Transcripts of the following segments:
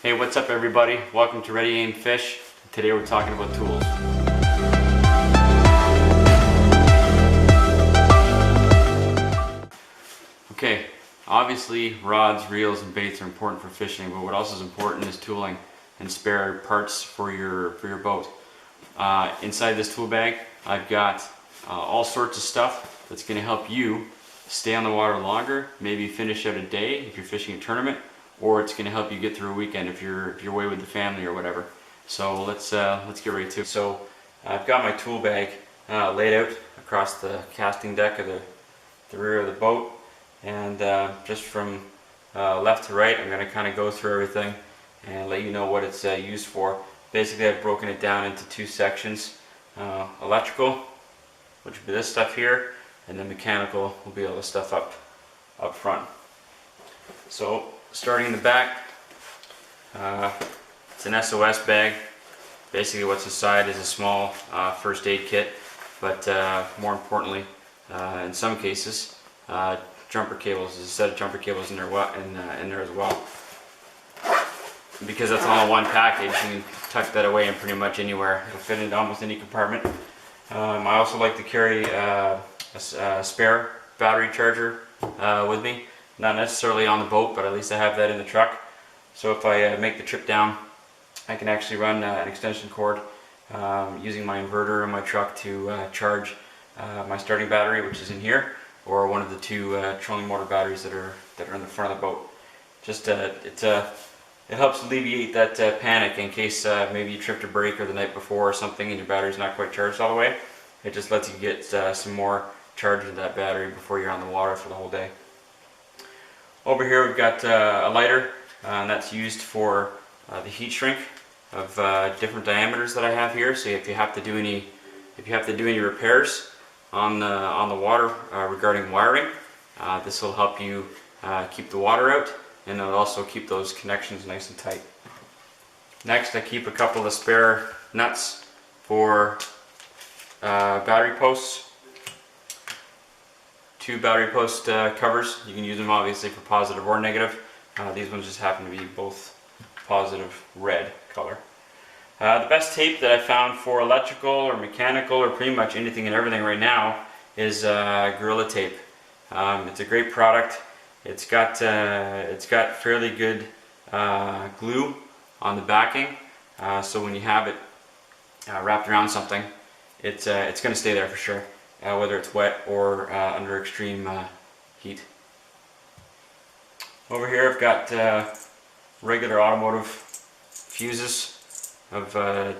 Hey, what's up everybody? Welcome to Ready Aim Fish. Today we're talking about tools. Okay, obviously rods, reels, and baits are important for fishing, but what else is important is tooling and spare parts for your boat. Inside this tool bag, I've got all sorts of stuff that's going to help you stay on the water longer, maybe finish out a day if you're fishing a tournament, or it's going to help you get through a weekend if you're away with the family or whatever. So let's get right to it. So I've got my tool bag laid out across the casting deck of the rear of the boat, and just from left to right, I'm going to kind of go through everything and let you know what it's used for. Basically, I've broken it down into two sections: electrical, which would be this stuff here, and then mechanical will be all the stuff up front. So starting in the back, it's an SOS bag. Basically what's inside is a small first aid kit, but more importantly, in some cases, jumper cables. There's a set of jumper cables in there as well. Because that's all in one package, you can tuck that away in pretty much anywhere. It'll fit into almost any compartment. I also like to carry a spare battery charger with me. Not necessarily on the boat, but at least I have that in the truck. So if I make the trip down, I can actually run an extension cord using my inverter in my truck to charge my starting battery, which is in here, or one of the two trolling motor batteries that are in the front of the boat. Just it helps alleviate that panic in case maybe you tripped a break or the night before or something and your battery's not quite charged all the way. It just lets you get some more charge into that battery before you're on the water for the whole day. Over here we've got a lighter, and that's used for the heat shrink of different diameters that I have here. So if you have to do any repairs on the water regarding wiring, this will help you keep the water out, and it'll also keep those connections nice and tight. Next, I keep a couple of spare nuts for battery posts. Two battery post covers. You can use them obviously for positive or negative. These ones just happen to be both positive red color. The best tape that I found for electrical or mechanical or pretty much anything and everything right now is Gorilla Tape. It's a great product. It's got fairly good glue on the backing, so when you have it wrapped around something, it's going to stay there for sure. Whether it's wet or under extreme heat. Over here I've got regular automotive fuses of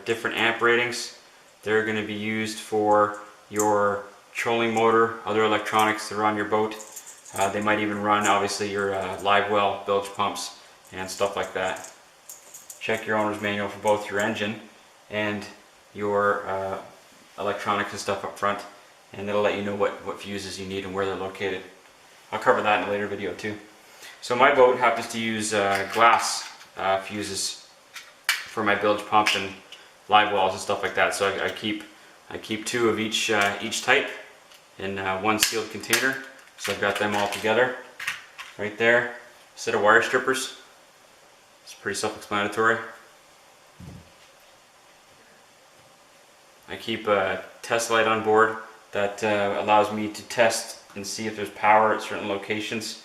different amp ratings. They're going to be used for your trolling motor, other electronics that are on your boat. They might even run obviously your live well bilge pumps and stuff like that. Check your owner's manual for both your engine and your electronics and stuff up front, and it'll let you know what fuses you need and where they're located. I'll cover that in a later video too. So my boat happens to use glass fuses for my bilge pump and live wells and stuff like that. So I keep two of each type in one sealed container. So I've got them all together right there. A set of wire strippers. It's pretty self-explanatory. I keep a test light on board that allows me to test and see if there's power at certain locations.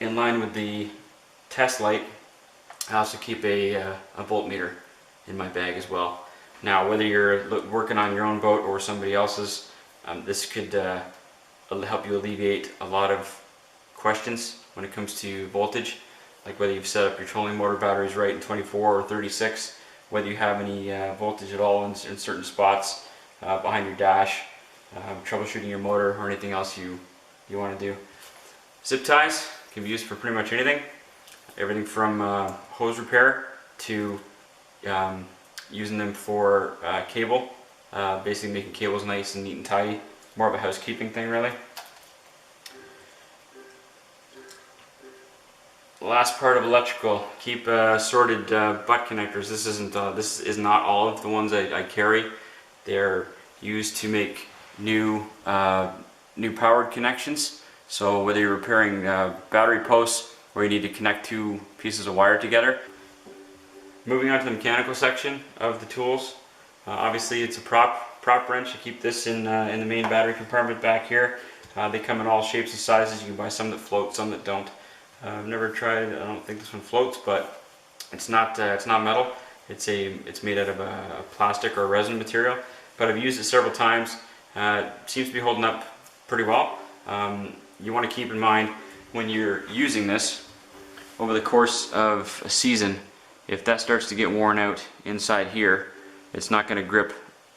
In line with the test light, I also keep a voltmeter in my bag as well. Now, whether you're working on your own boat or somebody else's, this could help you alleviate a lot of questions when it comes to voltage, like whether you've set up your trolling motor batteries right in 24 or 36, whether you have any voltage at all in certain spots behind your dash, troubleshooting your motor, or anything else you want to do. Zip ties can be used for pretty much anything. Everything from hose repair to using them for cable, basically making cables nice and neat and tidy. More of a housekeeping thing really. Last part of electrical, keep sorted butt connectors. This is not all of the ones I carry. They're used to make new powered connections. So whether you're repairing battery posts or you need to connect two pieces of wire together. Moving on to the mechanical section of the tools. Obviously it's a prop wrench to keep this in the main battery compartment back here. They come in all shapes and sizes. You can buy some that float, some that don't. I've never tried. I don't think this one floats, but it's not metal. It's made out of a plastic or a resin material. But I've used it several times. It seems to be holding up pretty well. You want to keep in mind when you're using this over the course of a season, if that starts to get worn out inside here, it's not going to grip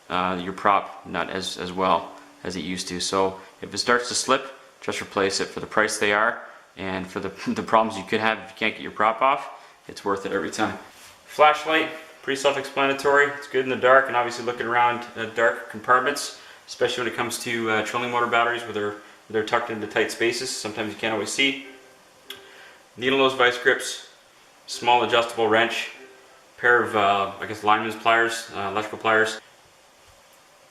your prop nut as well as it used to. So if it starts to slip, just replace it. For the price they are and for the problems you could have if you can't get your prop off, it's worth it every time. Flashlight, pretty self-explanatory. It's good in the dark, and obviously looking around dark compartments, especially when it comes to trolling motor batteries where they're tucked into tight spaces. Sometimes you can't always see. Needle nose vice grips, small adjustable wrench, pair of I guess lineman's pliers, electrical pliers.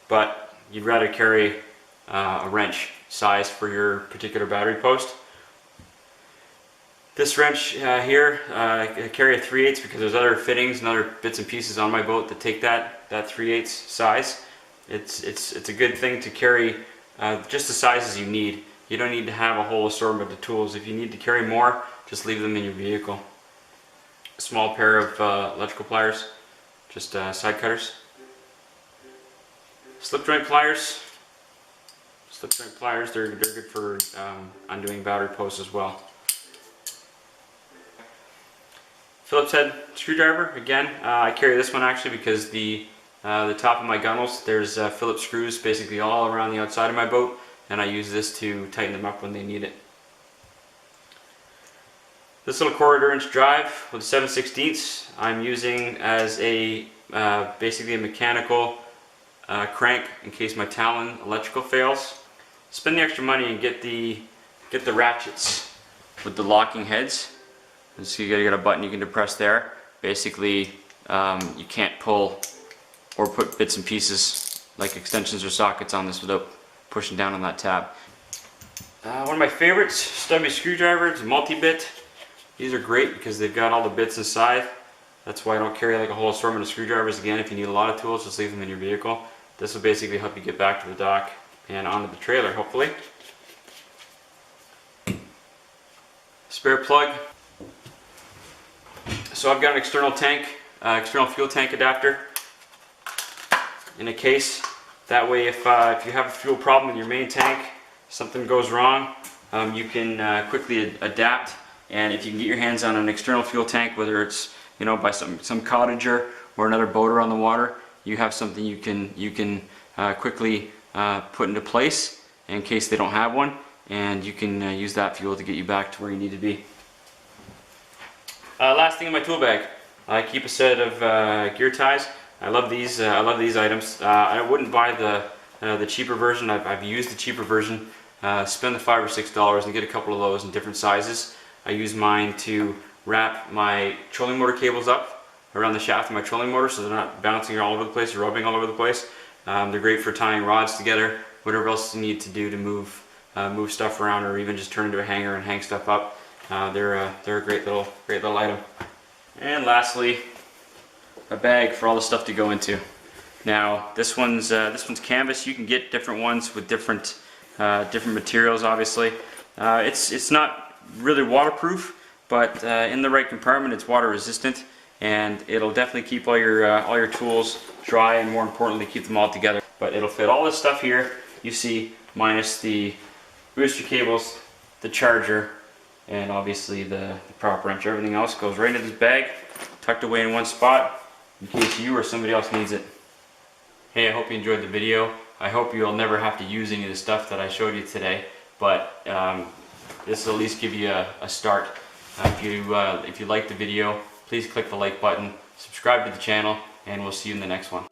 But you'd rather carry a wrench size for your particular battery post. This wrench here, I carry a 3/8 because there's other fittings and other bits and pieces on my boat that take that 3/8 size. It's a good thing to carry just the sizes you need. You don't need to have a whole assortment of tools. If you need to carry more, just leave them in your vehicle. A small pair of electrical pliers, just side cutters. Slip joint pliers. Slip joint pliers, they're good for undoing battery posts as well. Phillips head screwdriver, again, I carry this one actually because the top of my gunnels, there's Phillips screws basically all around the outside of my boat, and I use this to tighten them up when they need it. This little 1/4 inch drive with 7/16 I'm using as a basically a mechanical crank in case my Talon electrical fails. Spend the extra money and get the ratchets with the locking heads. And so you got a button you can depress there. Basically, you can't pull or put bits and pieces like extensions or sockets on this without pushing down on that tab. One of my favorites, stubby screwdriver. It's a multi-bit. These are great because they've got all the bits inside. That's why I don't carry like a whole assortment of screwdrivers. Again, if you need a lot of tools, just leave them in your vehicle. This will basically help you get back to the dock and onto the trailer, hopefully. Spare plug. So I've got an external tank, external fuel tank adapter in a case. That way if you have a fuel problem in your main tank, something goes wrong, you can quickly adapt. And if you can get your hands on an external fuel tank, whether it's by some cottager or another boater on the water, you have something you can quickly put into place in case they don't have one, and you can use that fuel to get you back to where you need to be. Last thing in my tool bag, I keep a set of gear ties. I love these items. I wouldn't buy the cheaper version. I've used the cheaper version. Spend the $5 or $6 and get a couple of those in different sizes. I use mine to wrap my trolling motor cables up around the shaft of my trolling motor so they're not bouncing all over the place or rubbing all over the place. They're great for tying rods together, whatever else you need to do to move stuff around, or even just turn into a hanger and hang stuff up. They're a great little item. And lastly, a bag for all the stuff to go into. Now this one's canvas. You can get different ones with different materials. Obviously, it's not really waterproof, but in the right compartment, it's water resistant, and it'll definitely keep all your tools dry, and more importantly, keep them all together. But it'll fit all this stuff here you see, minus the booster cables, the charger, and obviously the prop wrench. Everything else goes right into this bag, tucked away in one spot in case you or somebody else needs it. Hey, I hope you enjoyed the video. I hope you'll never have to use any of the stuff that I showed you today, but this will at least give you a start. If you liked the video, please click the like button, subscribe to the channel, and we'll see you in the next one.